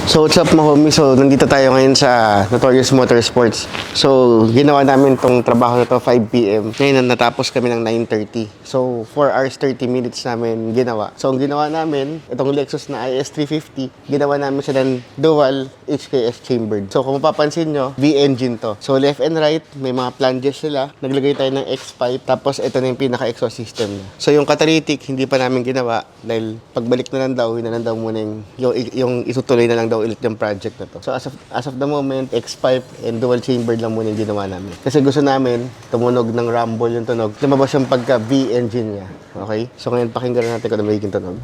So what's up mga homie? So nandito tayo ngayon sa Notorious Motorsports. So ginawa namin tong trabaho na to 5 PM. Ngayon natapos kami ng 9:30. So 4 hours 30 minutes namin ginawa. So ang ginawa namin, itong Lexus na IS350, ginawa namin siya ng dual HKS chambered. So kung mapapansin nyo, V-engine to. So left and right, may mga flanges sila. Naglagay tayo ng X-pipe. Tapos ito na yung pinaka-exhaust system niya. So yung catalytic, hindi pa namin ginawa dahil pagbalik na lang daw, yun na lang daw muna yung itutuloy na lang daw ulit yung project na to. So as of the moment, X-pipe and dual chambered lang muna yung ginawa namin. Kasi gusto namin, tumunog ng rumble yung tunog. Lumabas yung pagka V engine niya. Okay? So ngayon pakinggan natin kung ano magiging tunog.